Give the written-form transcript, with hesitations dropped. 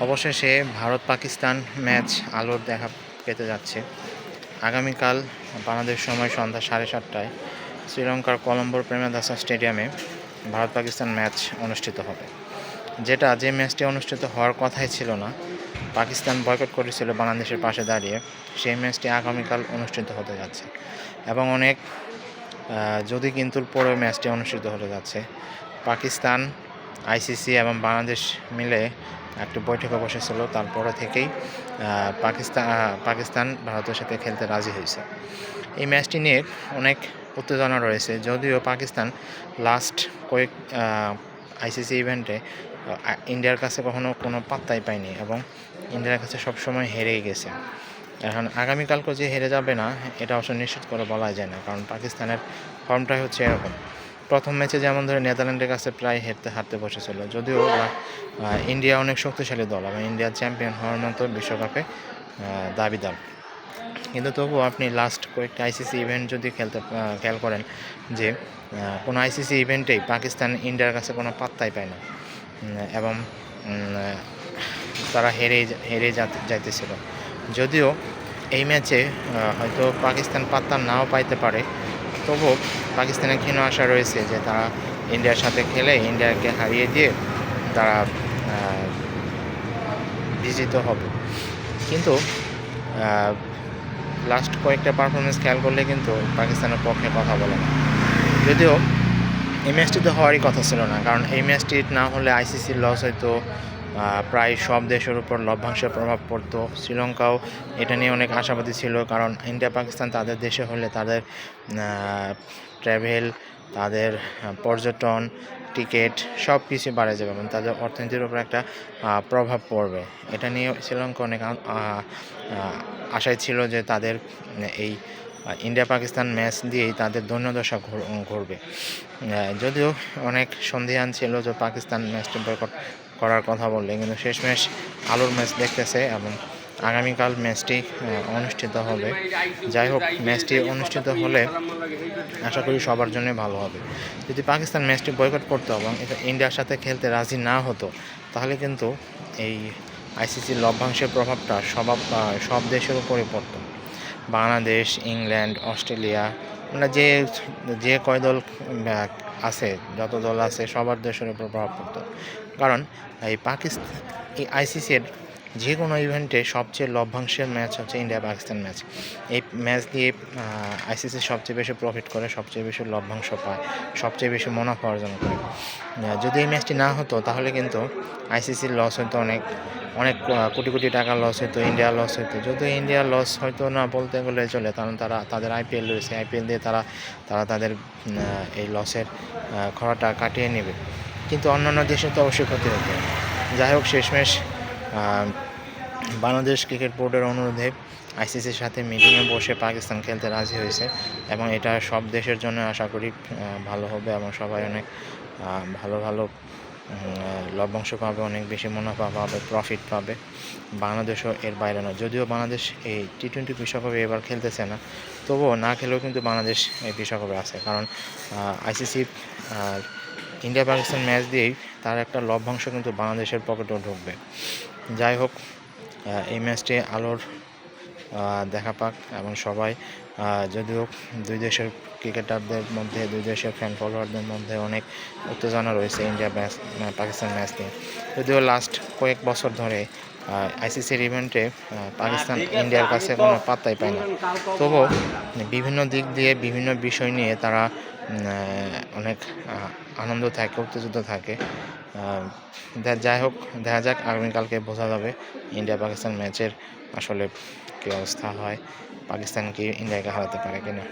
অবশেষে ভারত পাকিস্তান ম্যাচ আলোর দেখা পেতে যাচ্ছে। আগামীকাল বাংলাদেশ সময় সন্ধ্যা 7:30টায় শ্রীলঙ্কার কলম্বোর প্রেমদাসা স্টেডিয়ামে ভারত পাকিস্তান ম্যাচ অনুষ্ঠিত হবে। যে ম্যাচটি অনুষ্ঠিত হওয়ার কথাই ছিল না, পাকিস্তান বয়কট করেছিল বাংলাদেশের পাশে দাঁড়িয়ে, সেই ম্যাচটি আগামীকাল অনুষ্ঠিত হতে যাচ্ছে এবং অনেক যদি কিন্তুর পরে ম্যাচটি অনুষ্ঠিত হতে যাচ্ছে। পাকিস্তান, আইসিসি এবং বাংলাদেশ মিলে একটি বৈঠকে বসেছিল, তারপরে থেকেই পাকিস্তান ভারতের সাথে খেলতে রাজি হয়েছে। এই ম্যাচটি নিয়ে অনেক উত্তেজনা রয়েছে, যদিও পাকিস্তান লাস্ট কয়েক আইসিসি ইভেন্টে ইন্ডিয়ার কাছে কখনো কোনো পাত্তাই পায়নি এবং ইন্ডিয়ার কাছে সবসময় হেরেই গেছে। এখন আগামীকালকে যে হেরে যাবে না, এটা অবশ্য নিশ্চিত করে বলা যায় না, কারণ পাকিস্তানের ফর্মটাই হচ্ছে এরকম। প্রথম ম্যাচে যেমন ধরে নেদারল্যান্ডের কাছে প্রায় হারতে বসেছিল, যদিও ইন্ডিয়া অনেক শক্তিশালী দল এবং ইন্ডিয়ার চ্যাম্পিয়ন হওয়ার মতো বিশ্বকাপে দাবিদার। কিন্তু তবুও আপনি লাস্ট কয়েকটা আইসিসি ইভেন্ট যদি খেয়াল করেন, যে কোনো আইসিসি ইভেন্টেই পাকিস্তান ইন্ডিয়ার কাছে কোনো পাত্তাই পায় না এবং তারা হেরে যাইতেছিল। যদিও এই ম্যাচে হয়তো পাকিস্তান পাত্তা নাও পাইতে পারে, তবুও পাকিস্তানের ক্ষীণ আশা রয়েছে যে তারা ইন্ডিয়ার সাথে খেলে ইন্ডিয়াকে হারিয়ে দিয়ে তারা বিজিত হবে। কিন্তু লাস্ট কয়েকটা পারফরমেন্স খেয়াল করলে কিন্তু পাকিস্তানের পক্ষে কথা বলে না। যদিও এই ম্যাচটিতে হওয়ারই কথা ছিল না, কারণ এই ম্যাচটি না হলে আইসিসির লস হয়তো প্রায় সব দেশের উপর লভ্যাংশের প্রভাব পড়তো। শ্রীলঙ্কাও এটা নিয়ে অনেক আশাবাদী ছিল, কারণ ইন্ডিয়া পাকিস্তান তাদের দেশে হলে তাদের ট্রাভেল, তাদের পর্যটন, টিকিট সব কিছু বাড়ে যাবে এবং তাদের অর্থনীতির উপর একটা প্রভাব পড়বে। এটা নিয়ে শ্রীলঙ্কা অনেক আশায় ছিল যে তাদের এই ইন্ডিয়া পাকিস্তান ম্যাচ দিয়েই তাদের দৈন্যদশা ঘুরবে। যদিও অনেক সন্দেহান ছিল যে পাকিস্তান ম্যাচটি বয়কট করার কথা বললে, কিন্তু শেষমেশ আলোর ম্যাচ দেখতেছে এবং আগামীকাল ম্যাচটি অনুষ্ঠিত হবে। যাই হোক, ম্যাচটি অনুষ্ঠিত হলে আশা করি সবার জন্য ভালো হবে। যদি পাকিস্তান ম্যাচটি বয়কট করতো এবং ইন্ডিয়ার সাথে খেলতে রাজি না হতো, তাহলে কিন্তু এই আইসিসির লভ্যাংশের প্রভাবটা সব দেশের উপরই পড়তো। বাংলাদেশ, ইংল্যান্ড, অস্ট্রেলিয়া, মানে যে কয় দল আছে, যত দল আছে, সবার দেশের উপর প্রভাব পড়তো। কারণ এই আইসিসির যে কোনো ইভেন্টে সবচেয়ে লভ্যাংশের ম্যাচ হচ্ছে ইন্ডিয়া পাকিস্তান ম্যাচ। এই ম্যাচ দিয়ে আইসিসি সবচেয়ে বেশি প্রফিট করে, সবচেয়ে বেশি লভ্যাংশ পায়, সবচেয়ে বেশি মুনাফা অর্জন করে। যদি এই ম্যাচটি না হতো, তাহলে কিন্তু আইসিসির লস হতো অনেক কোটি কোটি টাকা লস হতো, ইন্ডিয়া লস হতো। যদিও ইন্ডিয়া লস হয়তো না বলতে গেলে চলে, কারণ তাদের আইপিএল রয়েছে, আইপিএল দিয়ে তারা তাদের এই লসের খরাটা কাটিয়ে নেবে। কিন্তু অন্যান্য দেশে তো অবশ্যই ক্ষতি হতো। যাই হোক, শেষমেশ বাংলাদেশ ক্রিকেট বোর্ডের অনুরোধে আইসিসির সাথে মিটিংয়ে বসে পাকিস্তান খেলতে রাজি হয়েছে এবং এটা সব দেশের জন্য আশা করি ভালো হবে এবং সবাই অনেক ভালো লভ্যাংশ পাবে, অনেক বেশি মুনাফা পাবে, প্রফিট পাবে। বাংলাদেশও এর বাইরে নয়। যদিও বাংলাদেশ এই টি-20 বিশ্বকাপে এবার খেলতেছে না, তবুও না খেলেও কিন্তু বাংলাদেশ এই বিশ্বকাপে আছে, কারণ আইসিসি ইন্ডিয়া পাকিস্তান ম্যাচ দিয়েই তার একটা লভ্যাংশ কিন্তু বাংলাদেশের পকেটেও ঢুকবে। যাই হোক, এই ম্যাচটি আলোর দেখা পাক এবং সবাই, যদিও দুই দেশের ক্রিকেটারদের মধ্যে, দুই দেশের ফ্যান ফলোয়ারদের মধ্যে অনেক উত্তেজনা রয়েছে ইন্ডিয়া পাকিস্তান ম্যাচ নিয়ে। যদিও লাস্ট কয়েক বছর ধরে আইসিসির ইভেন্টে পাকিস্তান ইন্ডিয়ার কাছে কোনো পাত্তাই পায় না, তবুও বিভিন্ন দিক দিয়ে বিভিন্ন বিষয় নিয়ে তারা অনেক আনন্দ থাকে, উত্তেজিত থাকে। যাই হোক, দেখা যাক, আগামীকালকে বোঝা যাবে ইন্ডিয়া পাকিস্তান ম্যাচের আসলে কী অবস্থা হয়, পাকিস্তান কি ইন্ডিয়াকে হারাতে পারে কিনা।